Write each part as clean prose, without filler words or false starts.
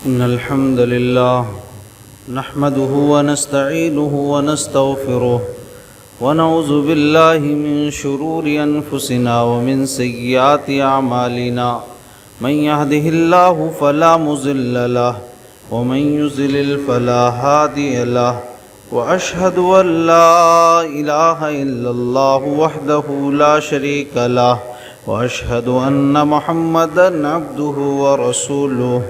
إن الحمد لله نحمده ونستعينه ونستغفره ونعوذ بالله من شرور أنفسنا ومن سيئات أعمالنا من يهده الله فلا مضل له ومن يضلل فلا هادي له وأشهد أن لا إله إلا الله وحده لا شريك له وأشهد أن محمدًا عبده ورسوله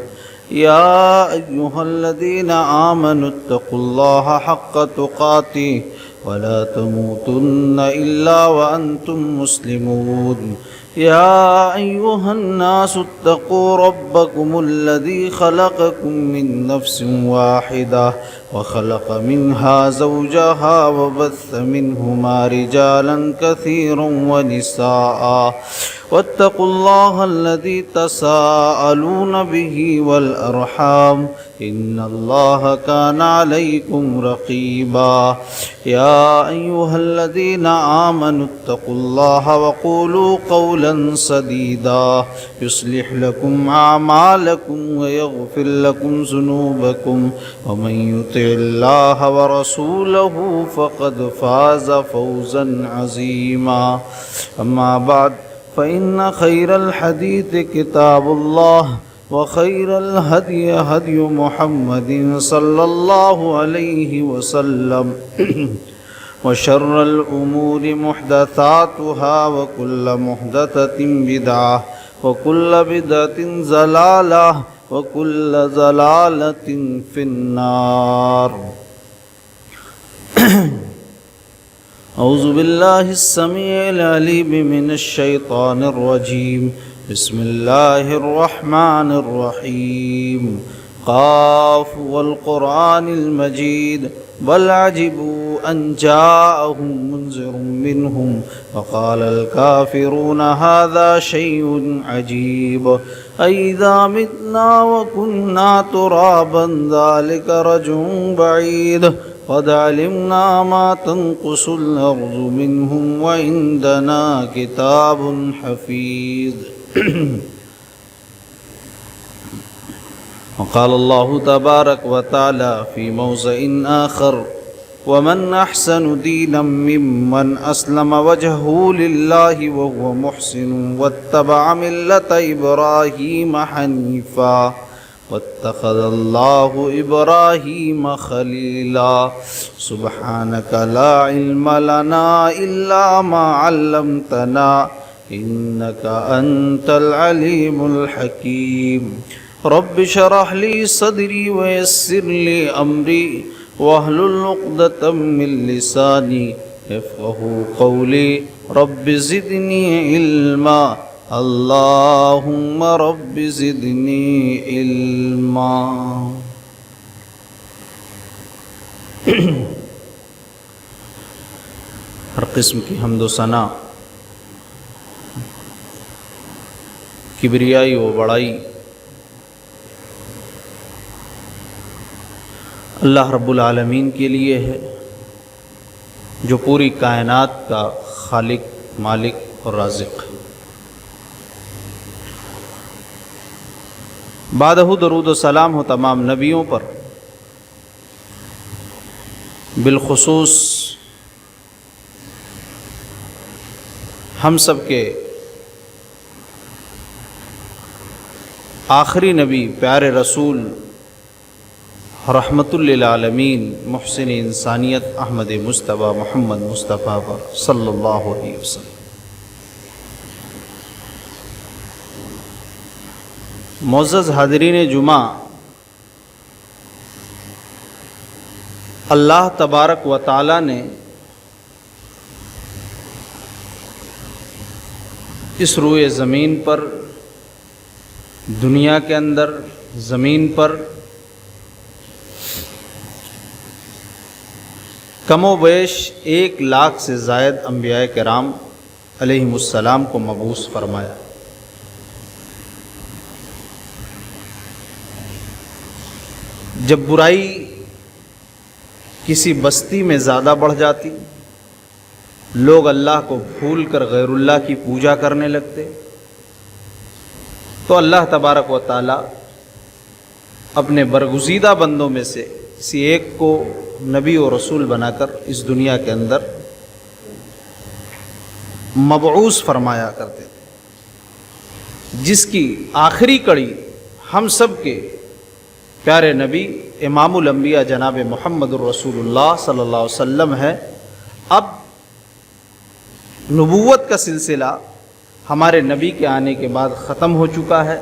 يا أيها الذين آمنوا اتقوا الله حق تقاته ولا تموتن إلا وأنتم مسلمون يا أيها الناس اتقوا ربكم الذي خلقكم من نفس واحدة وخلق منها زوجها وبث منهما رجالا كثيرا ونساء واتقوا الله الذي تساءلون به والأرحام إن الله كان عليكم رقيبا يا أيها الذين آمنوا اتقوا الله وقولوا قولا سديدا يصلح لكم أعمالكم ويغفر لكم ذنوبكم ومن يطع الله ورسوله فقد فاز فوزا عظيما أما بعد فإن خير الحديث كتاب الله وخير الهدي هدي محمد صلى الله عليه وسلم وشر الأمور محدثاتها وكل محدثة بدعة وكل بدعة ضلالة وكل ضلالة في النار أعوذ بالله السميع العليم من الشيطان الرجيم بسم الله الرحمن الرحيم قاف والقرآن المجيد بل عجبوا أن جاءهم منذر منهم وقال الكافرون هذا شيء عجيب أإذا متنا وكنا ترابا ذلك رجع بعيد قد علمنا ما تنقص الأرض منهم وعندنا كتاب حفيظ وقال الله تبارك وتعالى في موضع آخر ومن أحسن دينا ممن أسلم وجهه لله وهو محسن واتبع ملة إبراهيم حنيفا واتخذ الله إبراهيم خليلا سبحانك لا علم لنا إلا ما علمتنا إنك أنت العليم الحكيم رب اشرح لي صدري ويسر لي أمري واحلل عقدة من لساني يفقهوا قولي رب زدني علما اللهم رب زدني علما ہر قسم کی حمد و ثنا کبریائی و بڑائی اللہ رب العالمین کے لیے ہے جو پوری کائنات کا خالق، مالک اور رازق ہے۔ بعدہ درود و سلام ہو تمام نبیوں پر، بالخصوص ہم سب کے آخری نبی پیارے رسول رحمت للعالمین محسن انسانیت احمد مصطفیٰ محمد مصطفیٰ پر صلی اللہ علیہ وسلم۔ معزز حاضرین جمعہ، اللہ تبارک و تعالی نے اس روئے زمین پر، دنیا کے اندر، زمین پر کم و بیش 1,00,000 سے زائد انبیاء کرام علیہم السلام کو مبعوث فرمایا۔ جب برائی کسی بستی میں زیادہ بڑھ جاتی، لوگ اللہ کو بھول کر غیر اللہ کی پوجا کرنے لگتے، تو اللہ تبارک و تعالی اپنے برگزیدہ بندوں میں سے کسی ایک کو نبی و رسول بنا کر اس دنیا کے اندر مبعوث فرمایا کرتے تھے، جس کی آخری کڑی ہم سب کے پیارے نبی امام الانبیاء جناب محمد الرسول اللہ صلی اللہ علیہ وسلم ہے۔ اب نبوت کا سلسلہ ہمارے نبی کے آنے کے بعد ختم ہو چکا ہے،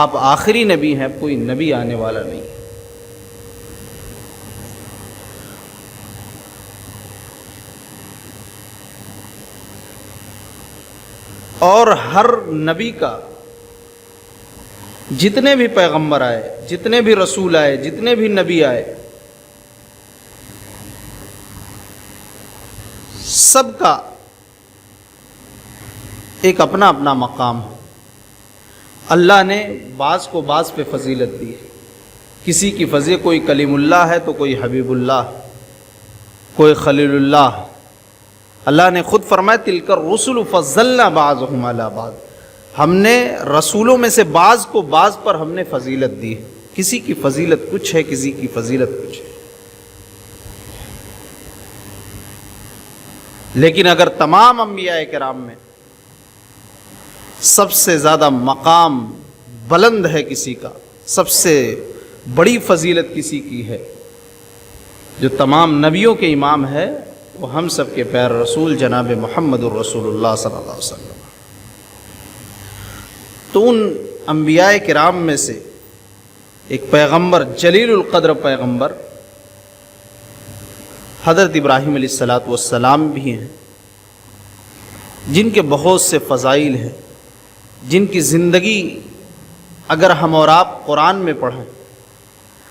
آپ آخری نبی ہیں، کوئی نبی آنے والا نہیں۔ اور ہر نبی کا جتنے بھی پیغمبر آئے، جتنے بھی رسول آئے، جتنے بھی نبی آئے، سب کا ایک اپنا اپنا مقام ہے۔ اللہ نے بعض کو بعض پہ فضیلت دی ہے، کسی کی فضیلت، کوئی کلیم اللہ ہے تو کوئی حبیب اللہ، کوئی خلیل اللہ۔ اللہ نے خود فرمایا تلک الرسل فضلنا بعضهم علی بعض، ہم نے رسولوں میں سے بعض کو بعض پر ہم نے فضیلت دی ہے، کسی کی فضیلت کچھ ہے، کسی کی فضیلت کچھ ہے۔ لیکن اگر تمام انبیاء کرام میں سب سے زیادہ مقام بلند ہے کسی کا، سب سے بڑی فضیلت کسی کی ہے، جو تمام نبیوں کے امام ہے، وہ ہم سب کے پیارے رسول جناب محمد الرسول اللہ صلی اللہ علیہ وسلم۔ تو ان انبیاء کرام میں سے ایک پیغمبر، جلیل القدر پیغمبر حضرت ابراہیم علیہ السلام بھی ہیں، جن کے بہت سے فضائل ہیں، جن کی زندگی اگر ہم اور آپ قرآن میں پڑھیں،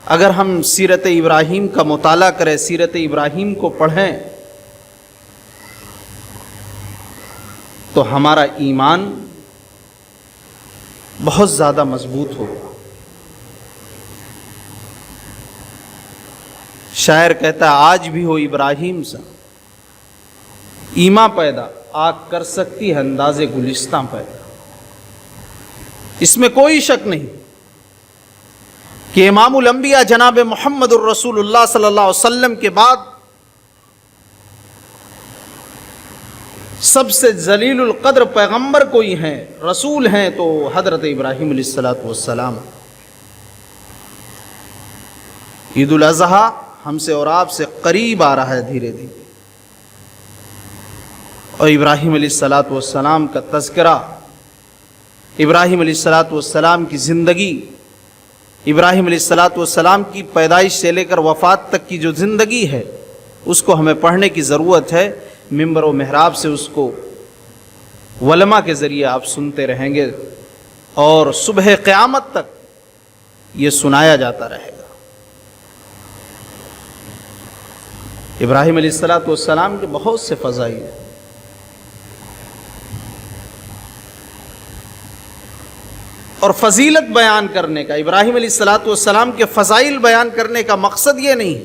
اگر ہم سیرت ابراہیم کا مطالعہ کریں، سیرت ابراہیم کو پڑھیں، تو ہمارا ایمان بہت زیادہ مضبوط ہوگا۔ شاعر کہتا ہے آج بھی ہو ابراہیم سا ایما پیدا، آگ کر سکتی ہے انداز گلستاں پیدا۔ اس میں کوئی شک نہیں کہ امام الانبیاء جناب محمد الرسول اللہ صلی اللہ علیہ وسلم کے بعد سب سے ذلیل القدر پیغمبر کوئی ہیں، رسول ہیں، تو حضرت ابراہیم علیہ السلام۔ عید الاضحیٰ ہم سے اور آپ سے قریب آ رہا ہے دھیرے دھیرے، اور ابراہیم علیہ السلام کا تذکرہ، ابراہیم علیہ السلام کی زندگی، ابراہیم علیہ السلام کی پیدائش سے لے کر وفات تک کی جو زندگی ہے، اس کو ہمیں پڑھنے کی ضرورت ہے۔ ممبر و محراب سے اس کو ولما کے ذریعے آپ سنتے رہیں گے، اور صبح قیامت تک یہ سنایا جاتا رہے گا۔ ابراہیم علیہ السلام کے بہت سے فضائل ہیں، اور فضیلت بیان کرنے کا، ابراہیم علیہ السلام کے فضائل بیان کرنے کا مقصد یہ نہیں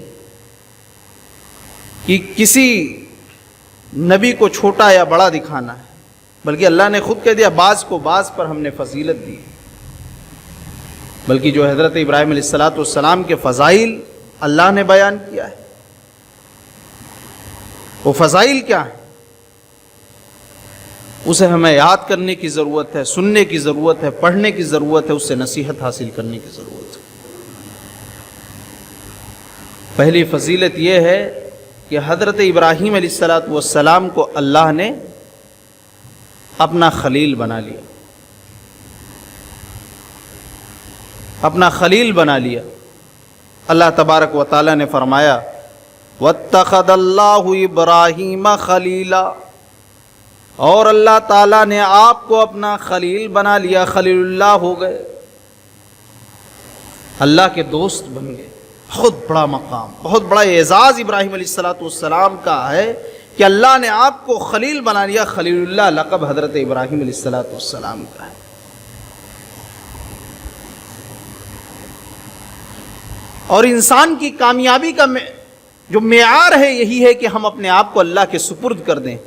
کہ کسی نبی کو چھوٹا یا بڑا دکھانا ہے، بلکہ اللہ نے خود کہہ دیا بعض کو بعض پر ہم نے فضیلت دی، بلکہ جو حضرت ابراہیم علیہ السلام کے فضائل اللہ نے بیان کیا ہے، وہ فضائل کیا ہیں، اسے ہمیں یاد کرنے کی ضرورت ہے، سننے کی ضرورت ہے، پڑھنے کی ضرورت ہے، اس سے نصیحت حاصل کرنے کی ضرورت ہے۔ پہلی فضیلت یہ ہے کہ حضرت ابراہیم علیہ السلام کو اللہ نے اپنا خلیل بنا لیا، اپنا خلیل بنا لیا۔ اللہ تبارک و تعالیٰ نے فرمایا وَاتَّخَذَ اللَّهُ إِبْرَاهِيمَ خَلِيلًا، اور اللہ تعالیٰ نے آپ کو اپنا خلیل بنا لیا، خلیل اللہ ہو گئے، اللہ کے دوست بن گئے۔ بہت بڑا مقام، بہت بڑا اعزاز ابراہیم علیہ السلام کا ہے کہ اللہ نے آپ کو خلیل بنا لیا۔ خلیل اللہ لقب حضرت ابراہیم علیہ السلام کا ہے۔ اور انسان کی کامیابی کا جو معیار ہے یہی ہے کہ ہم اپنے آپ کو اللہ کے سپرد کر دیں۔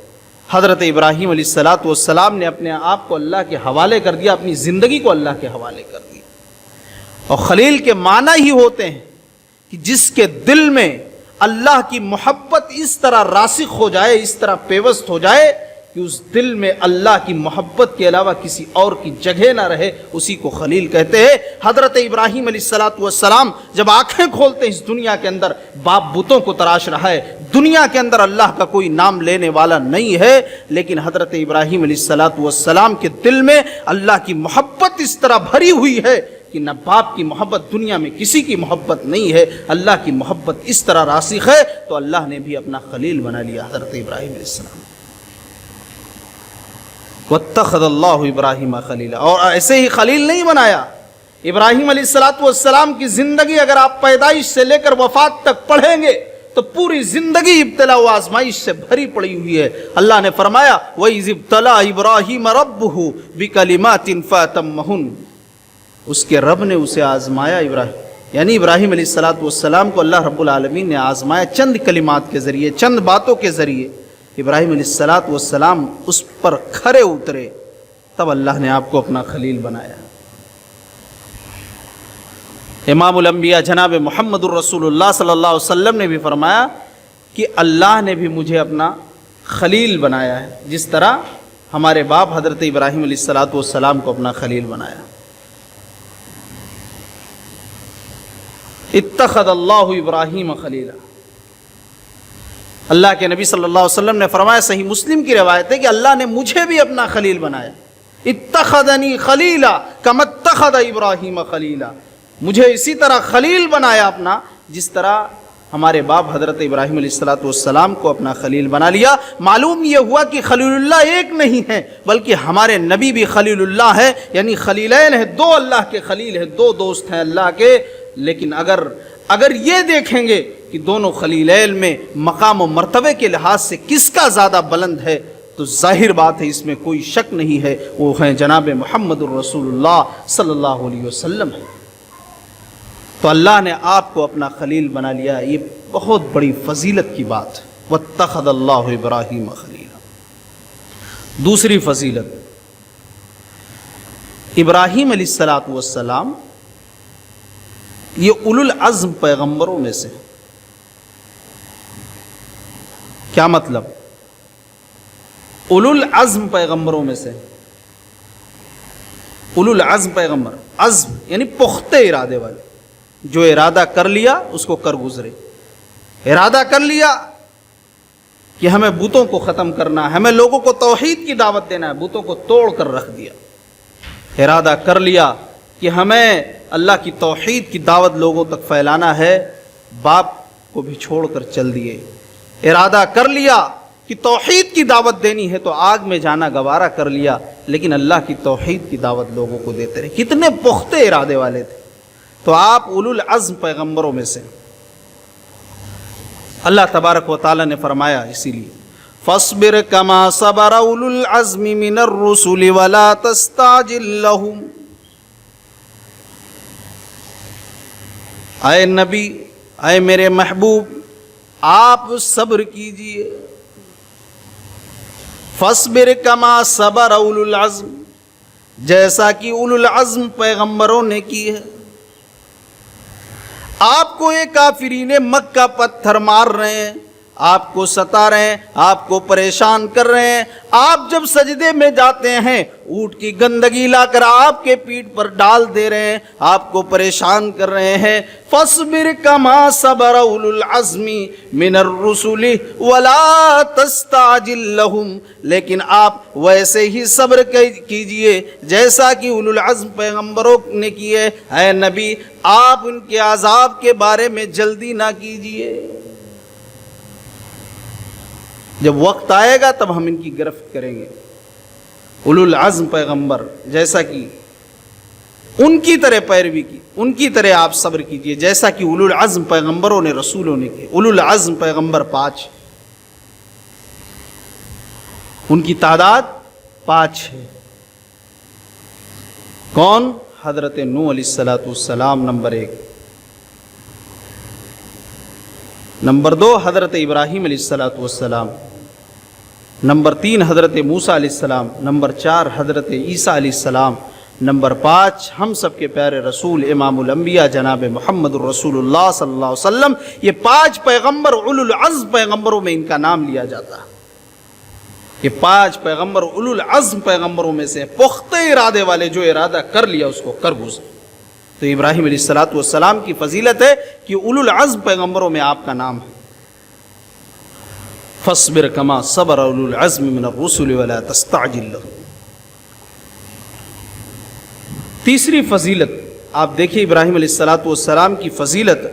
حضرت ابراہیم علیہ السلام نے اپنے آپ کو اللہ کے حوالے کر دیا، اپنی زندگی کو اللہ کے حوالے کر دی، اور خلیل کے معنی ہی ہوتے ہیں کہ جس کے دل میں اللہ کی محبت اس طرح راسخ ہو جائے، اس طرح پیوست ہو جائے کہ اس دل میں اللہ کی محبت کے علاوہ کسی اور کی جگہ نہ رہے، اسی کو خلیل کہتے ہیں۔ حضرت ابراہیم علیہ السلام جب آنکھیں کھولتے ہیں، اس دنیا کے اندر باپ بتوں کو تراش رہا ہے، دنیا کے اندر اللہ کا کوئی نام لینے والا نہیں ہے، لیکن حضرت ابراہیم علیہ السلام کے دل میں اللہ کی محبت اس طرح بھری ہوئی ہے کہ نہ باپ کی محبت، دنیا میں کسی کی محبت نہیں ہے، اللہ کی محبت اس طرح راسخ ہے، تو اللہ نے بھی اپنا خلیل بنا لیا حضرت ابراہیم علیہ السلام۔ واتخذ اللہ ابراہیم خلیلا، اور ایسے ہی خلیل نہیں بنایا۔ ابراہیم علیہ السلام کی زندگی اگر آپ پیدائش سے لے کر وفات تک پڑھیں گے تو پوری زندگی ابتلا و آزمائش سے بھری پڑی ہوئی ہے۔ اللہ نے فرمایا وَإِذِ ابْتَلَىٰ إِبْرَاهِيمَ رَبُّهُ بِكَلِمَاتٍ فَأَتَمَّهُنَّ، اس کے رب نے اسے آزمایا، یعنی ابراہیم علیہ السلام کو اللہ رب العالمین نے آزمایا چند کلمات کے ذریعے، چند باتوں کے ذریعے۔ ابراہیم علیہ السلام اس پر کھرے اترے، تب اللہ نے آپ کو اپنا خلیل بنایا۔ امام الانبیاء جناب محمد الرسول اللہ صلی اللہ علیہ وسلم نے بھی فرمایا کہ اللہ نے بھی مجھے اپنا خلیل بنایا ہے، جس طرح ہمارے باپ حضرت ابراہیم علیہ السلام کو اپنا خلیل بنایا۔ اتخذ اللہ ابراہیم خلیلا، اللہ کے نبی صلی اللہ علیہ وسلم نے فرمایا، صحیح مسلم کی روایت ہے کہ اللہ نے مجھے بھی اپنا خلیل بنایا۔ اتخذنی خلیلا کما اتخذ ابراہیم خلیلا، مجھے اسی طرح خلیل بنایا اپنا، جس طرح ہمارے باپ حضرت ابراہیم علیہ السلام کو اپنا خلیل بنا لیا۔ معلوم یہ ہوا کہ خلیل اللہ ایک نہیں ہے، بلکہ ہمارے نبی بھی خلیل اللہ ہے، یعنی خلیلین ہیں، دو اللہ کے خلیل ہیں، دو دوست ہیں اللہ کے۔ لیکن اگر یہ دیکھیں گے کہ دونوں خلیلین میں مقام و مرتبے کے لحاظ سے کس کا زیادہ بلند ہے، تو ظاہر بات ہے، اس میں کوئی شک نہیں ہے، وہ ہیں جناب محمد الرسول اللہ صلی اللہ علیہ وسلم۔ تو اللہ نے آپ کو اپنا خلیل بنا لیا، یہ بہت بڑی فضیلت کی بات ہے۔ واتخذ اللہ ابراہیم خلیلا۔ دوسری فضیلت، ابراہیم علیہ السلام یہ اولو العزم پیغمبروں میں سے۔ کیا مطلب؟ اولو العزم پیغمبروں میں سے، اولو العزم پیغمبر، عزم یعنی پختہ ارادے والے، جو ارادہ کر لیا اس کو کر گزرے۔ ارادہ کر لیا کہ ہمیں بتوں کو ختم کرنا ہے، ہمیں لوگوں کو توحید کی دعوت دینا ہے، بتوں کو توڑ کر رکھ دیا۔ ارادہ کر لیا کہ ہمیں اللہ کی توحید کی دعوت لوگوں تک پھیلانا ہے، باپ کو بھی چھوڑ کر چل دیے۔ ارادہ کر لیا کہ توحید کی دعوت دینی ہے تو آگ میں جانا گوارا کر لیا، لیکن اللہ کی توحید کی دعوت لوگوں کو دیتے رہے۔ کتنے پختہ ارادے والے تھے۔ تو آپ اولو العزم پیغمبروں میں سے۔ اللہ تبارک و تعالی نے فرمایا اسی لیے فَاصْبِرْ كَمَا صَبَرَ أُولُو الْعَزْمِ مِنَ الرُّسُلِ وَلَا تَسْتَعْجِلْ لَهُمْ۔ اے نبی، اے میرے محبوب، آپ صبر کیجئے۔ فَاصْبِرْ كَمَا صَبَرَ أُولُو الْعَزْمِ، جیسا کہ اولو العزم پیغمبروں نے کی ہے۔ آپ کو یہ کافرین مکہ پتھر مار رہے ہیں، آپ کو ستا رہے ہیں، آپ کو پریشان کر رہے ہیں، آپ جب سجدے میں جاتے ہیں اونٹ کی گندگی لا کر آپ کے پیٹھ پر ڈال دے رہے ہیں، آپ کو پریشان کر رہے ہیں۔ فَاصْبِرْ كَمَا صَبَرَ أُولُو الْعَزْمِ مِنَ الرُّسُلِ وَلَا تَسْتَعْجِلْ لَهُمْ، لیکن آپ ویسے ہی صبر کیجئے جیسا کہ اولو العزم پیغمبروں نے کیے۔ اے نبی، آپ ان کے عذاب کے بارے میں جلدی نہ کیجئے، جب وقت آئے گا تب ہم ان کی گرفت کریں گے۔ اولو العزم پیغمبر جیسا کہ ان کی طرح پیروی کی، ان کی طرح آپ صبر کیجئے جیسا کہ اولو العزم پیغمبروں نے، رسولوں نے کی۔ اولو العزم پیغمبر 5، ان کی تعداد 5 ہے۔ کون؟ حضرت نوح علیہ السلام نمبر 1، نمبر 2 حضرت ابراہیم علیہ السلام، نمبر 3 حضرت موسیٰ علیہ السلام، نمبر 4 حضرت عیسیٰ علیہ السلام، نمبر 5 ہم سب کے پیارے رسول امام الانبیاء جناب محمد الرسول اللہ صلی اللہ علیہ وسلم. یہ 5 پیغمبر اولو العزم پیغمبروں میں ان کا نام لیا جاتا ہے. یہ 5 پیغمبر اولو العزم پیغمبروں میں سے پختہ ارادے والے، جو ارادہ کر لیا اس کو کر گزرے. تو ابراہیم علیہ الصلوۃ والسلام کی فضیلت ہے کہ اولو العزم پیغمبروں میں آپ کا نام ہے. فاصبر کما صبر اولو العزم من الرسل ولا تستعجل لهم. تیسری فضیلت آپ دیکھیے ابراہیم علیہ الصلوۃ والسلام کی فضیلت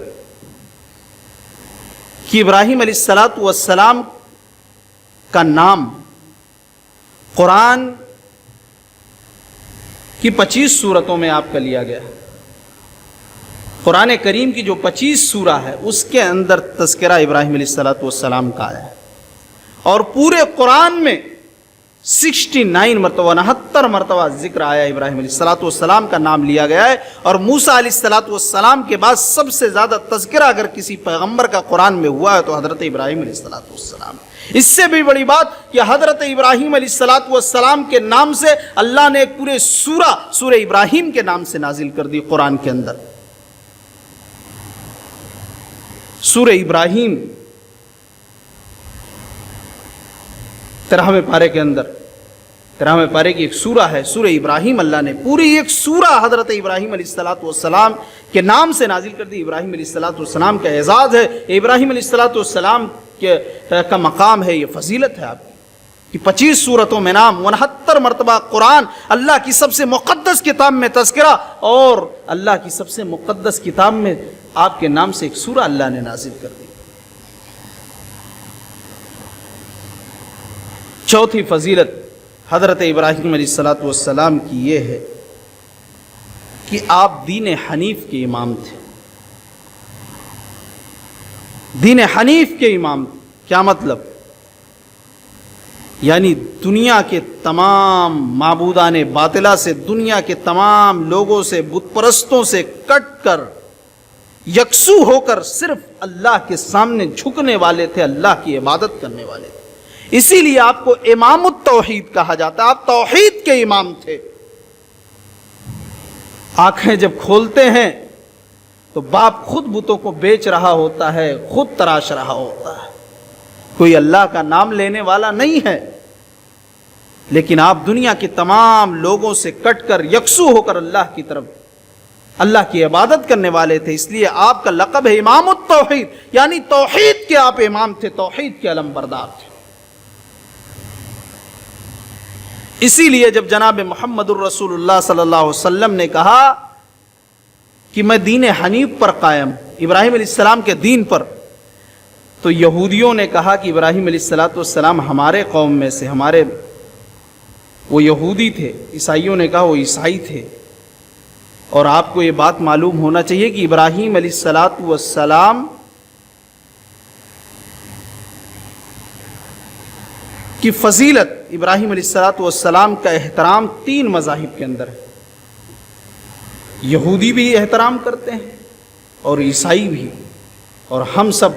کہ ابراہیم علیہ الصلوۃ والسلام کا نام قرآن کی 25 سورتوں میں آپ کا لیا گیا. قرآن کریم کی جو 25 سورہ ہے اس کے اندر تذکرہ ابراہیم علیہ الصلوۃ والسلام کا ہے. اور پورے قرآن میں 69 مرتبہ 69 مرتبہ ذکر آیا ابراہیم علیہ الصلوۃ والسلام کا نام لیا گیا ہے. اور موسیٰ علیہ الصلوۃ والسلام کے بعد سب سے زیادہ تذکرہ اگر کسی پیغمبر کا قرآن میں ہوا ہے تو حضرت ابراہیم علیہ الصلوۃ والسلام. اس سے بھی بڑی بات کہ حضرت ابراہیم علیہ الصلوۃ والسلام کے نام سے اللہ نے ایک پورے سورہ ابراہیم کے نام سے نازل کر دی قرآن کے اندر. سورہ ابراہیم 13ویں پارے کے اندر 13ویں پارے کی ایک سورہ ہے سورہ ابراہیم. اللہ نے پوری ایک سورہ حضرت ابراہیم علیہ الصلوۃ والسلام کے نام سے نازل کر دی. ابراہیم علیہ الصلوۃ والسلام کا اعزاز ہے، ابراہیم علیہ الصلوۃ والسلام کا مقام ہے، یہ فضیلت ہے آپ کی. 25 سورتوں میں نام، 69 مرتبہ قرآن، اللہ کی سب سے مقدس کتاب میں تذکرہ، اور اللہ کی سب سے مقدس کتاب میں آپ کے نام سے ایک سورہ اللہ نے نازل کر دی. چوتھی فضیلت حضرت ابراہیم علیہ الصلوۃ والسلام کی یہ ہے کہ آپ دین حنیف کے امام تھے. دین حنیف کے امام. کیا مطلب؟ یعنی دنیا کے تمام معبودان باطلہ سے، دنیا کے تمام لوگوں سے، بت پرستوں سے کٹ کر یکسو ہو کر صرف اللہ کے سامنے جھکنے والے تھے، اللہ کی عبادت کرنے والے تھے. اسی لیے آپ کو امام التوحید کہا جاتا ہے. آپ توحید کے امام تھے. آنکھیں جب کھولتے ہیں تو باپ خود بتوں کو بیچ رہا ہوتا ہے، خود تراش رہا ہوتا ہے، کوئی اللہ کا نام لینے والا نہیں ہے. لیکن آپ دنیا کے تمام لوگوں سے کٹ کر یکسو ہو کر اللہ کی طرف، اللہ کی عبادت کرنے والے تھے. اس لیے آپ کا لقب ہے امام التوحید، یعنی توحید کے آپ امام تھے، توحید کے علم بردار تھے. اسی لیے جب جناب محمد الرسول اللہ صلی اللہ علیہ وسلم نے کہا کہ میں دین حنیف پر قائم، ابراہیم علیہ السلام کے دین پر، تو یہودیوں نے کہا کہ ابراہیم علیہ الصلوۃ والسلام ہمارے قوم میں سے، وہ یہودی تھے. عیسائیوں نے کہا وہ عیسائی تھے. اور آپ کو یہ بات معلوم ہونا چاہیے کہ ابراہیم علیہ الصلوۃ والسلام کی فضیلت، ابراہیم علیہ الصلوۃ والسلام کا احترام 3 مذاہب کے اندر ہے. یہودی بھی احترام کرتے ہیں اور عیسائی بھی، اور ہم سب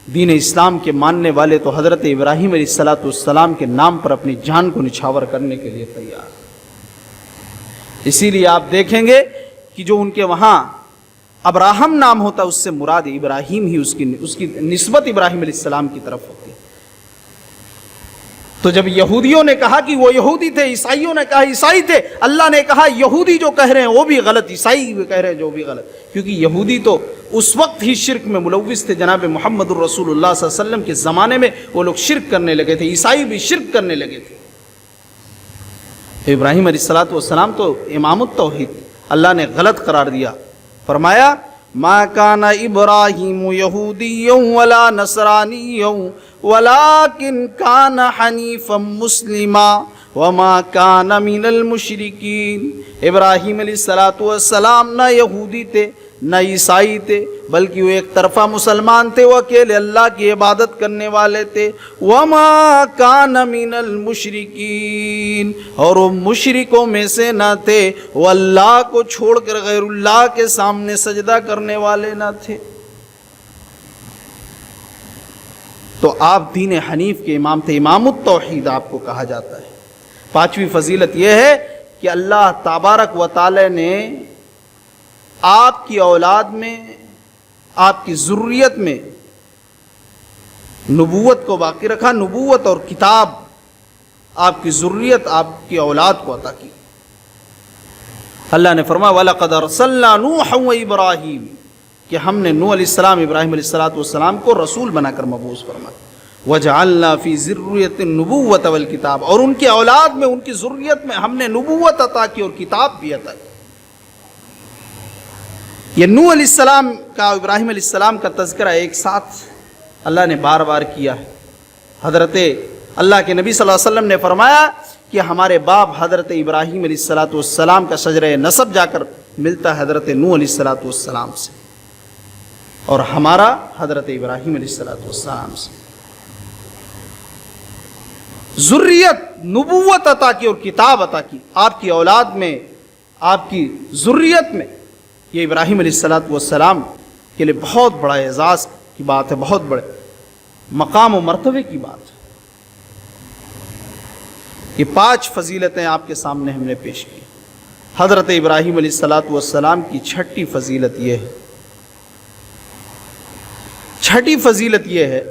دین اسلام کے ماننے والے تو حضرت ابراہیم علیہ الصلوۃ والسلام کے نام پر اپنی جان کو نچھاور کرنے کے لیے تیار. اسی لیے آپ دیکھیں گے کہ جو ان کے وہاں ابراہم نام ہوتا ہے اس سے مراد ابراہیم ہی، اس کی نسبت ابراہیم علیہ السلام کی طرف ہوتی ہے. تو جب یہودیوں نے کہا کہ وہ یہودی تھے، عیسائیوں نے کہا عیسائی تھے، اللہ نے کہا یہودی جو کہہ رہے ہیں وہ بھی غلط، عیسائی بھی کہہ رہے ہیں جو بھی غلط. کیونکہ یہودی تو اس وقت ہی شرک میں ملوث تھے. جناب محمد الرسول اللہ صلی اللہ علیہ وسلم کے زمانے میں وہ لوگ شرک کرنے لگے تھے، عیسائی بھی شرک کرنے لگے تھے. ابراہیم علیہ الصلوۃ والسلام تو امام التوحید، اللہ نے غلط قرار دیا. فرمایا ما کان ابراہیم یہودیا ولا نصرانیا ولکن کان حنیفا مسلما وما کان من المشرکین. ابراہیم علیہ الصلوۃ والسلام نہ یہودی تھے نہ عیسائی تھے، بلکہ وہ ایک طرفہ مسلمان تھے، وہ اکیلے اللہ کی عبادت کرنے والے تھے. وما کان من المشرکین، اور وہ مشرکوں میں سے نہ تھے، وہ اللہ کو چھوڑ کر غیر اللہ کے سامنے سجدہ کرنے والے نہ تھے. تو آپ دین حنیف کے امام تھے، امام التوحید آپ کو کہا جاتا ہے. 5ویں فضیلت یہ ہے کہ اللہ تبارک و تعالی نے آپ کی اولاد میں، آپ کی ذریت میں نبوت کو باقی رکھا، نبوت اور کتاب آپ کی ذریت، آپ کی اولاد کو عطا کی۔ اللہ نے فرمایا وَلَقَدْ أَرْسَلْنَا نُوحًا وَإِبْرَاهِيمَ، کہ ہم نے نوح علیہ السلام، ابراہیم علیہ السلام کو رسول بنا کر مبعوث فرمایا۔ وَجَعَلْنَا فِي ذُرِّيَّتِ النُّبُوَّةَ وَالْكِتَابَ، اور ان کی اولاد میں، ان کی ذریت میں ہم نے نبوت عطا کی اور کتاب بھی عطا کی۔ یہ نوح علیہ السلام کا، ابراہیم علیہ السلام کا تذکرہ ایک ساتھ اللہ نے بار بار کیا ہے۔ حضرت اللہ کے نبی صلی اللہ علیہ وسلم نے فرمایا کہ ہمارے باپ حضرت ابراہیم علیہ السلام کا شجرہ نسب جا کر ملتا ہے حضرت نوح علیہ السلام سے، اور ہمارا حضرت ابراہیم علیہ السلام سے۔ ذریت، نبوت عطا کی اور کتاب عطا کی آپ کی اولاد میں، آپ کی ذریت میں۔ یہ ابراہیم علیہ السلام کے لیے بہت بڑا اعزاز کی بات ہے، بہت بڑے مقام و مرتبے کی بات ہے۔ یہ 5 فضیلتیں آپ کے سامنے ہم نے پیش کی۔ حضرت ابراہیم علیہ السلام کی چھٹی فضیلت یہ ہے، چھٹی فضیلت یہ ہے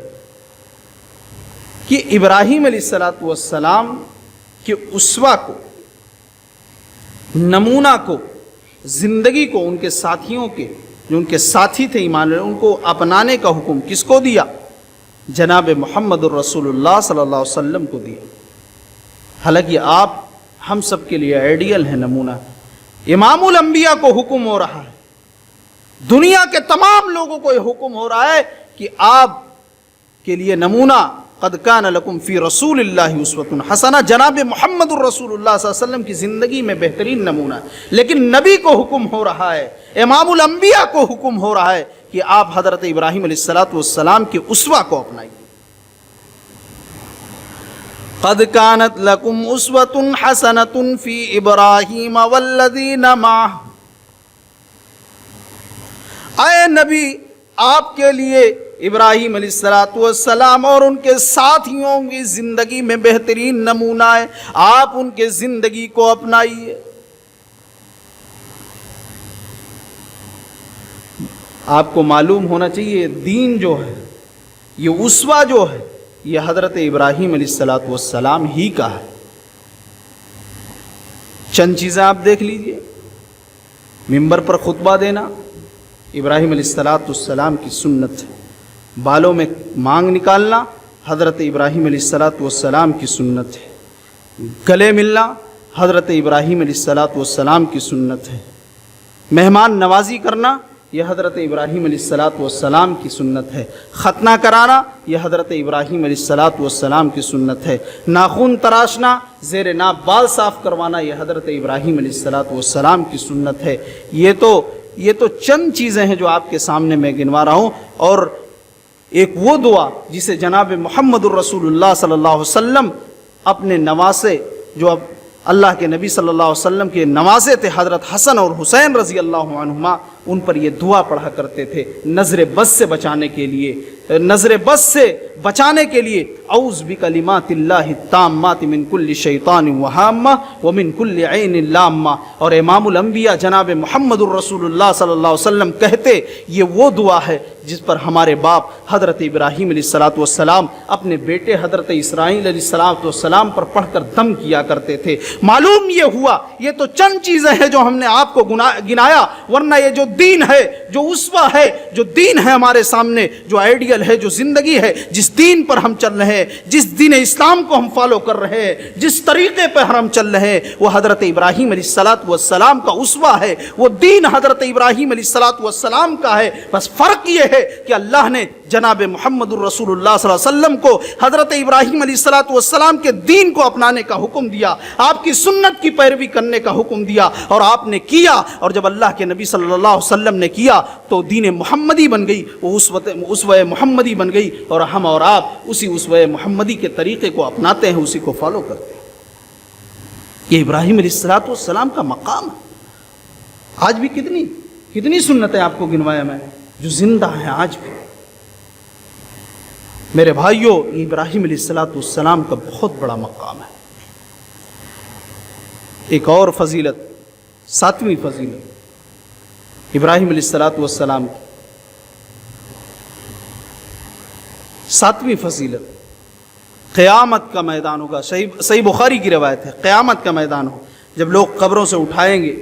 کہ ابراہیم علیہ السلام کے اسوہ کو، نمونہ کو، زندگی کو ان کے ساتھیوں کے، جو ان کے ساتھی تھے ایمان والے، ان کو اپنانے کا حکم کس کو دیا؟ جناب محمد الرسول اللہ صلی اللہ علیہ وسلم کو دیا۔ حالانکہ آپ ہم سب کے لیے آئیڈیل ہیں، نمونہ۔ امام الانبیاء کو حکم ہو رہا ہے، دنیا کے تمام لوگوں کو یہ حکم ہو رہا ہے کہ آپ کے لیے نمونہ قد کان لکم فی رسول اللہ اسوۃ حسنہ، جناب محمد الرسول اللہ صلی اللہ علیہ وسلم کی زندگی میں بہترین نمونہ ہے۔ لیکن نبی کو حکم ہو رہا ہے، امام الانبیاء کو حکم ہو رہا ہے کہ آپ حضرت ابراہیم علیہ السلام کے اسوہ کو اپنائیے۔ قد کانت لکم اسوۃ حسنۃ فی ابراہیم والذین معہ، اے نبی آپ کے لیے ابراہیم علیہ السلام اور ان کے ساتھیوں کی زندگی میں بہترین نمونہ ہے، آپ ان کے زندگی کو اپنائیے۔ آپ کو معلوم ہونا چاہیے دین جو ہے، یہ اسوہ جو ہے، یہ حضرت ابراہیم علیہ السلام ہی کا ہے۔ چند چیزیں آپ دیکھ لیجئے، منبر پر خطبہ دینا ابراہیم علیہ السلام کی سنت ہے، بالوں میں مانگ نکالنا حضرت ابراہیم علیہ السلام کی سنت ہے، گلے ملنا حضرت ابراہیم علیہ السلام کی سنت ہے، مہمان نوازی کرنا یہ حضرت ابراہیم علیہ السلام کی سنت ہے، ختنہ کرانا یہ حضرت ابراہیم علیہ السلام کی سنت ہے، ناخن تراشنا، زیر ناف بال صاف کروانا یہ حضرت ابراہیم علیہ السلام کی سنت ہے۔ یہ تو چند چیزیں ہیں جو آپ کے سامنے میں گنوا رہا ہوں، اور ایک وہ دعا جسے جناب محمد الرسول اللہ صلی اللہ علیہ وسلم اپنے نواسے، جو اب اللہ کے نبی صلی اللہ علیہ وسلم کے نواسے تھے حضرت حسن اور حسین رضی اللہ عنہما، ان پر یہ دعا پڑھا کرتے تھے نظر بد سے بچانے کے لیے، نظر بد سے بچانے کے لیے، اعوذ بکلمات اللہ التامات من کل شیطان وہامہ ومن کل عین لامہ۔ اور امام الانبیاء جناب محمد الرسول اللہ صلی اللہ علیہ وسلم کہتے یہ وہ دعا ہے جس پر ہمارے باپ حضرت ابراہیم علیہ السلام اپنے بیٹے حضرت اسرائیل علیہ السلام پر پڑھ کر دم کیا کرتے تھے۔ معلوم یہ ہوا، یہ تو چند چیزیں ہیں جو ہم نے آپ کو گنایا، ورنہ یہ جو دین ہے، جو اسوہ ہے، جو دین ہے ہمارے سامنے، جو آئیڈیل ہے، جو زندگی ہے، جس دین پر ہم چل رہے ہیں، جس دین اسلام کو ہم فالو کر رہے ہیں، جس طریقے پر ہم چل رہے ہیں، وہ حضرت ابراہیم علیہ السلام کا اسوہ ہے، وہ دین حضرت ابراہیم علیہ السلام کا ہے۔ بس فرق یہ ہے کہ اللہ نے جناب محمد الرسول اللہ صلی اللہ علیہ وسلم کو حضرت ابراہیم علیہ السلام کے دین کو اپنانے کا حکم دیا، آپ کی سنت کی پیروی کرنے کا حکم دیا، اور آپ نے کیا، اور جب اللہ کے نبی صلی اللہ علیہ وسلم نے کیا تو دین محمدی بن گئی، وہ اسوہ محمدی بن گئی، اور ہم اور آپ اسی اسوہ محمدی کے طریقے کو اپناتے ہیں، اسی کو فالو کرتے ہیں۔ یہ ابراہیم علیہ السلام کا مقام ہے۔ آج بھی کتنی سنتیں آپ کو گنوایا میں جو زندہ ہیں آج بھی۔ میرے بھائیوں، ابراہیم علیہ السلام کا بہت بڑا مقام ہے۔ ایک اور فضیلت، ساتویں فضیلت ابراہیم علیہ الصلوۃ والسلام کی، ساتویں فضیلت قیامت کا میدان ہوگا۔ صحیح بخاری کی روایت ہے، قیامت کا میدان ہو، جب لوگ قبروں سے اٹھائیں گے،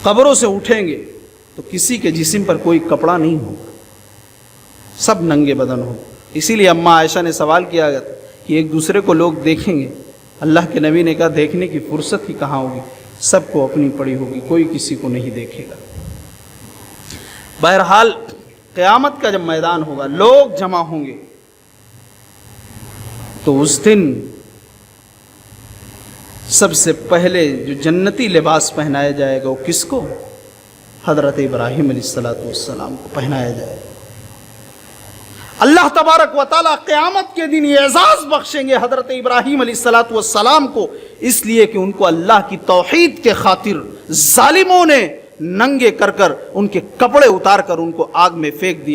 قبروں سے اٹھیں گے تو کسی کے جسم پر کوئی کپڑا نہیں ہوگا، سب ننگے بدن ہوں۔ اسی لیے اماں عائشہ نے سوال کیا گیا کہ ایک دوسرے کو لوگ دیکھیں گے، اللہ کے نبی نے کہا دیکھنے کی فرصت ہی کہاں ہوگی، سب کو اپنی پڑی ہوگی، کوئی کسی کو نہیں دیکھے گا۔ بہرحال قیامت کا جب میدان ہوگا، لوگ جمع ہوں گے، تو اس دن سب سے پہلے جو جنتی لباس پہنایا جائے گا وہ کس کو؟ حضرت ابراہیم علیہ الصلوۃ والسلام کو پہنایا جائے گا۔ اللہ تبارک و تعالیٰ قیامت کے دن یہ اعزاز بخشیں گے حضرت ابراہیم علیہ الصلوۃ والسلام کو، اس لیے کہ ان کو اللہ کی توحید کے خاطر ظالموں نے ننگے کر کر ان کے کپڑے اتار کر ان کو آگ میں پھینک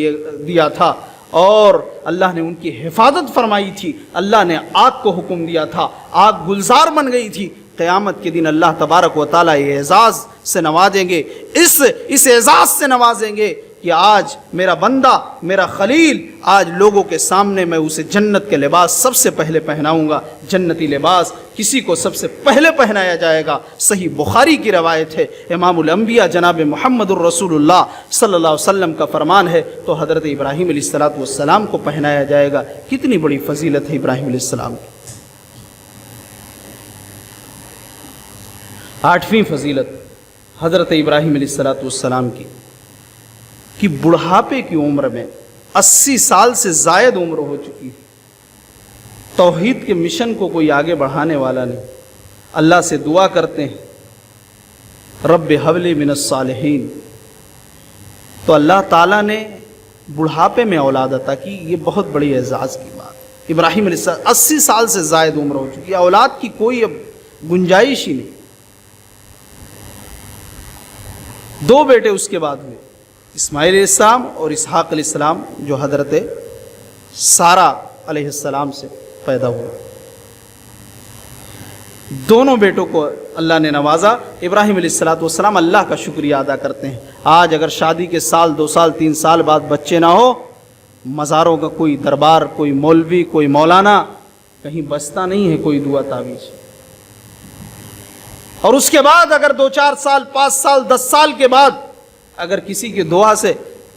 دیا تھا، اور اللہ نے ان کی حفاظت فرمائی تھی، اللہ نے آگ کو حکم دیا تھا، آگ گلزار بن گئی تھی۔ قیامت کے دن اللہ تبارک و تعالیٰ یہ اعزاز سے نوازیں گے، اس اعزاز سے نوازیں گے کہ آج میرا بندہ، میرا خلیل، آج لوگوں کے سامنے میں اسے جنت کے لباس سب سے پہلے پہناؤں گا۔ جنتی لباس کسی کو سب سے پہلے پہنایا جائے گا۔ صحیح بخاری کی روایت ہے، امام الانبیاء جناب محمد الرسول اللہ صلی اللہ علیہ وسلم کا فرمان ہے، تو حضرت ابراہیم علیہ الصلوۃ والسلام کو پہنایا جائے گا۔ کتنی بڑی فضیلت ہے ابراہیم علیہ السلام کی۔ آٹھویں فضیلت حضرت ابراہیم علیہ الصلوۃ والسلام کی کہ بڑھاپے کی عمر میں 80 سال سے زائد عمر ہو چکی ہے، توحید کے مشن کو کوئی آگے بڑھانے والا نہیں، اللہ سے دعا کرتے ہیں رب ہب لی من الصالحین، تو اللہ تعالیٰ نے بڑھاپے میں اولاد عطا کی۔ یہ بہت بڑی اعزاز کی بات۔ ابراہیم علیہ السلام 80 سال سے زائد عمر ہو چکی ہے، اولاد کی کوئی اب گنجائش ہی نہیں۔ 2 بیٹے اس کے بعد ہوئے، اسماعیل علیہ السلام اور اسحاق علیہ السلام، جو حضرت سارہ علیہ السلام سے پیدا ہوئے۔ دونوں بیٹوں کو اللہ نے نوازا۔ ابراہیم علیہ الصلوۃ والسلام اللہ کا شکریہ ادا کرتے ہیں۔ آج اگر شادی کے سال 2 سال 3 سال بعد بچے نہ ہو، مزاروں کا کوئی دربار، کوئی مولوی، کوئی مولانا کہیں بستا نہیں ہے کوئی دعا تعویذ۔ اور اس کے بعد اگر 2 4 سال 5 سال 10 سال کے بعد اگر کسی کی دعا سے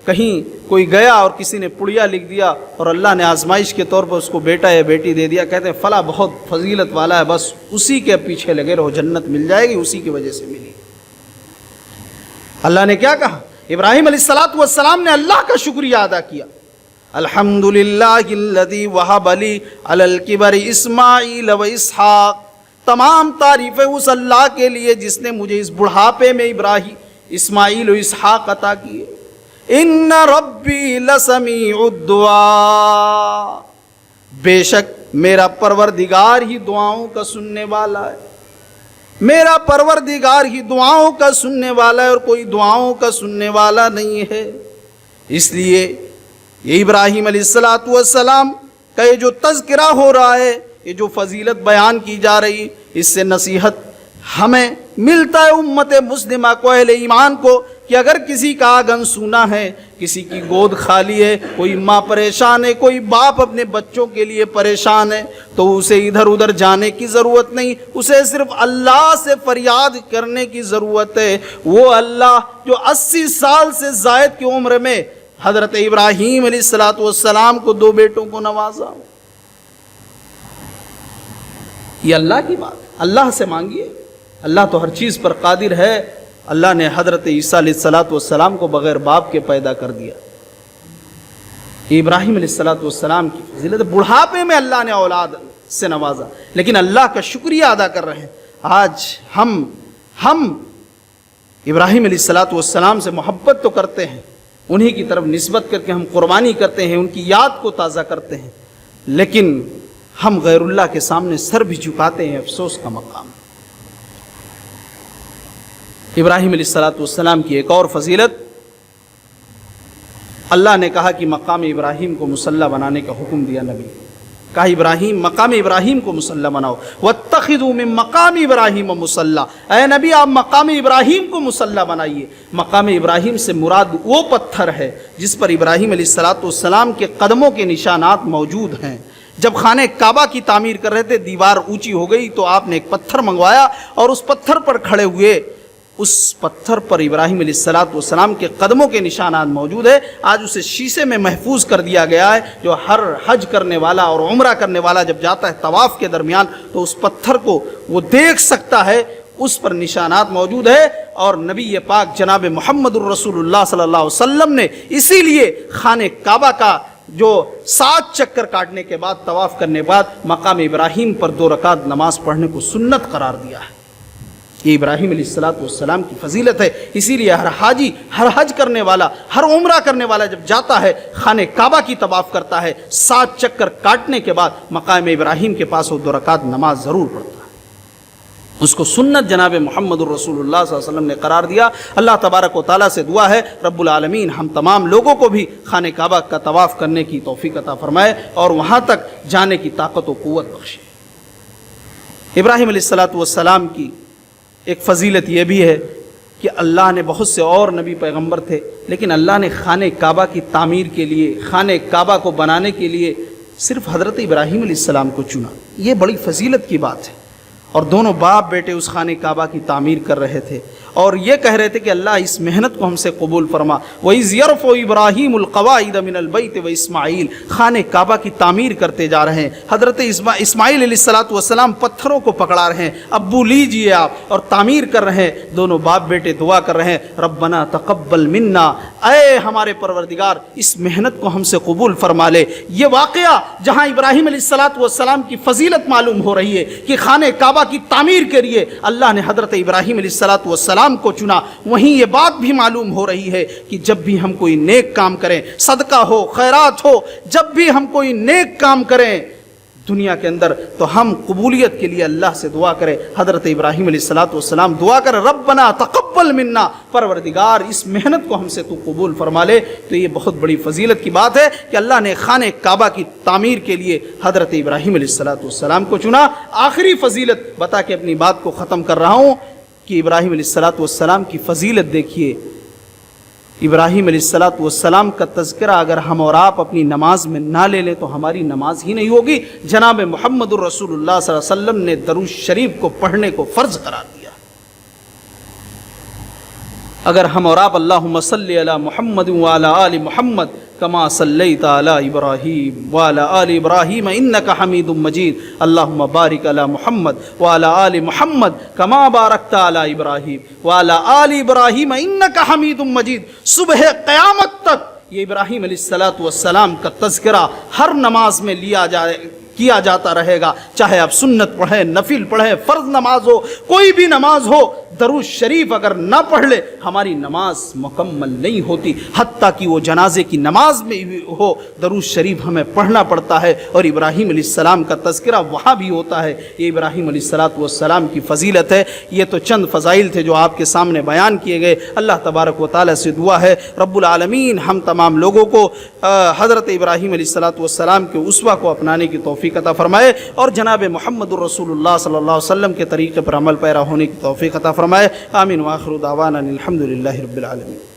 کہیں کوئی گیا اور کسی نے پڑیا لکھ دیا اور اللہ نے آزمائش کے طور پر اس کو بیٹا یا بیٹی دے دیا، کہتے ہیں فلاں بہت فضیلت والا ہے، بس اسی کے پیچھے لگے رہو، جنت مل جائے گی، اسی کی وجہ سے ملی۔ اللہ نے کیا کہا؟ ابراہیم علیہ الصلوۃ والسلام نے اللہ کا شکریہ ادا کیا۔ الحمدللہ الذی وہب لی علی الکبر اسماعیل و اسحاق، تمام تعریفیں اس اللہ کے لیے جس نے مجھے اس بڑھاپے میں ابراہیم، اسماعیل و اسحاق عطا کیے۔ ان ربی لسمیع الدعاء، بے شک میرا پروردگار ہی دعاؤں کا سننے والا ہے، میرا پروردگار ہی دعاؤں کا سننے والا ہے، اور کوئی دعاؤں کا سننے والا نہیں ہے۔ اس لیے یہ ابراہیم علیہ الصلوۃ والسلام کا یہ جو تذکرہ ہو رہا ہے، یہ جو فضیلت بیان کی جا رہی، اس سے نصیحت ہمیں ملتا ہے امت مسلمہ کو، اہل ایمان کو، کہ اگر کسی کا آنگن سونا ہے، کسی کی گود خالی ہے، کوئی ماں پریشان ہے، کوئی باپ اپنے بچوں کے لیے پریشان ہے، تو اسے ادھر ادھر جانے کی ضرورت نہیں، اسے صرف اللہ سے فریاد کرنے کی ضرورت ہے۔ وہ اللہ جو 80 سال سے زائد کی عمر میں حضرت ابراہیم علیہ الصلوۃ والسلام کو 2 بیٹوں کو نوازا، یہ اللہ کی بات، اللہ سے مانگیے، اللہ تو ہر چیز پر قادر ہے۔ اللہ نے حضرت عیسیٰ علیہ الصلوۃ والسلام کو بغیر باپ کے پیدا کر دیا۔ ابراہیم علیہ الصلوۃ والسلام کی فضیلت، بڑھاپے میں اللہ نے اولاد سے نوازا، لیکن اللہ کا شکریہ ادا کر رہے ہیں۔ آج ہم ابراہیم علیہ الصلوۃ والسلام سے محبت تو کرتے ہیں، انہی کی طرف نسبت کر کے ہم قربانی کرتے ہیں، ان کی یاد کو تازہ کرتے ہیں، لیکن ہم غیر اللہ کے سامنے سر بھی جھکاتے ہیں، افسوس کا مقام۔ ابراہیم علیہ الصلوۃ والسلام کی ایک اور فضیلت، اللہ نے کہا کہ مقام ابراہیم کو مصلی بنانے کا حکم دیا نبی، کہا ابراہیم مقام ابراہیم کو مصلی بناؤ، واتخذوا من مقام ابراہیم مصلی، اے نبی آپ مقام ابراہیم کو مصلی بنائیے۔ مقام ابراہیم سے مراد وہ پتھر ہے جس پر ابراہیم علیہ السلام کے قدموں کے نشانات موجود ہیں۔ جب خانہ کعبہ کی تعمیر کر رہے تھے، دیوار اونچی ہو گئی تو آپ نے ایک پتھر منگوایا اور اس پتھر پر کھڑے ہوئے، اس پتھر پر ابراہیم علیہ السلام کے قدموں کے نشانات موجود ہے۔ آج اسے شیشے میں محفوظ کر دیا گیا ہے، جو ہر حج کرنے والا اور عمرہ کرنے والا جب جاتا ہے طواف کے درمیان تو اس پتھر کو وہ دیکھ سکتا ہے، اس پر نشانات موجود ہے۔ اور نبی پاک جناب محمد الرسول اللہ صلی اللہ علیہ وسلم نے اسی لیے خانہ کعبہ کا جو 7 چکر کاٹنے کے بعد طواف کرنے کے بعد مقام ابراہیم پر 2 رکعت نماز پڑھنے کو سنت قرار دیا ہے۔ یہ ابراہیم علیہ السلام کی فضیلت ہے۔ اسی لیے ہر حاجی، ہر حج کرنے والا، ہر عمرہ کرنے والا جب جاتا ہے خانہ کعبہ کی طواف کرتا ہے، 7 چکر کاٹنے کے بعد مقام ابراہیم کے پاس وہ 2 رکعت نماز ضرور پڑھتا ہے۔ اس کو سنت جناب محمد الرسول اللہ صلی اللہ علیہ وسلم نے قرار دیا۔ اللہ تبارک و تعالیٰ سے دعا ہے رب العالمین ہم تمام لوگوں کو بھی خانہ کعبہ کا طواف کرنے کی توفیق عطا فرمائے اور وہاں تک جانے کی طاقت و قوت بخشے۔ ابراہیم علیہ السلام کی ایک فضیلت یہ بھی ہے کہ اللہ نے بہت سے اور نبی پیغمبر تھے، لیکن اللہ نے خانہ کعبہ کی تعمیر کے لیے، خانہ کعبہ کو بنانے کے لیے صرف حضرت ابراہیم علیہ السلام کو چنا۔ یہ بڑی فضیلت کی بات ہے۔ اور دونوں باپ بیٹے اس خانہ کعبہ کی تعمیر کر رہے تھے اور یہ کہہ رہے تھے کہ اللہ اس محنت کو ہم سے قبول فرما۔ وَإِذْ يَرْفَعُ إِبْرَاهِيمُ الْقَوَاعِدَ مِنَ الْبَيْتِ وَإِسْمَاعِيلُ، خانہ کعبہ کی تعمیر کرتے جا رہے ہیں۔ حضرت اسماعیل علیہ السلام پتھروں کو پکڑا رہے ہیں، ابو لیجئے آپ، اور تعمیر کر رہے ہیں۔ دونوں باپ بیٹے دعا کر رہے ہیں ربنا تقبل منا، اے ہمارے پروردگار اس محنت کو ہم سے قبول فرما لے۔ یہ واقعہ جہاں ابراہیم علیہ السلام کی فضیلت معلوم ہو رہی ہے کہ خانہ کعبہ کی تعمیر کے لیے اللہ نے حضرت ابراہیم علیہ السلام کو چنا، وہیں یہ بات بھی معلوم ہو رہی ہے کہ جب بھی ہم کوئی نیک کام کریں، صدقہ ہو، خیرات ہو، جب بھی ہم کوئی نیک کام کریں دنیا کے اندر تو ہم قبولیت کے لیے اللہ سے دعا کریں۔ حضرت ابراہیم علیہ السلام دعا کریں ربنا تقبل منا، پروردگار اس محنت کو ہم سے تو قبول فرما لے۔ تو یہ بہت بڑی فضیلت کی بات ہے کہ اللہ نے خانہ کعبہ کی تعمیر کے لیے حضرت ابراہیم علیہ السلام کو چنا۔ آخری فضیلت بتا کے اپنی بات کو ختم کر رہا ہوں کہ ابراہیم علیہ السلام کی فضیلت دیکھیے۔ ابراہیم علیہ السلام کا تذکرہ اگر ہم اور آپ اپنی نماز میں نہ لے لیں تو ہماری نماز ہی نہیں ہوگی۔ جناب محمد الرسول اللہ صلی اللہ علیہ وسلم نے درود شریف کو پڑھنے کو فرض قرار دیا۔ اگر ہم اور آپ اللہم صلی علی محمد وعلی آل محمد کما صلیت علی ابراہیم وعلی آل ابراہیم انک حمید مجید، اللہم بارک علی محمد وعلی آل محمد کما بارکت علی ابراہیم وعلی آل ابراہیم انک حمید مجید، صبح قیامت تک یہ ابراہیم علیہ السلام کا تذکرہ ہر نماز میں کیا جاتا رہے گا، چاہے آپ سنت پڑھیں، نفل پڑھیں، فرض نماز ہو، کوئی بھی نماز ہو، درود شریف اگر نہ پڑھ لے ہماری نماز مکمل نہیں ہوتی۔ حتیٰ کہ وہ جنازے کی نماز میں ہو درود شریف ہمیں پڑھنا پڑتا ہے، اور ابراہیم علیہ السلام کا تذکرہ وہاں بھی ہوتا ہے۔ یہ ابراہیم علیہ السلام کی فضیلت ہے۔ یہ تو چند فضائل تھے جو آپ کے سامنے بیان کیے گئے۔ اللہ تبارک و تعالیٰ سے دعا ہے رب العالمین ہم تمام لوگوں کو حضرت ابراہیم علیہ السلام کے اسوہ کو اپنانے کی توفیق عطا فرمائے اور جناب محمد الرسول اللہ صلی اللہ علیہ وسلم کے طریقے پر عمل پیرا ہونے کی توفیق عطا فرمائے۔ آمین وآخر دعوانا الحمد للہ رب العالمین۔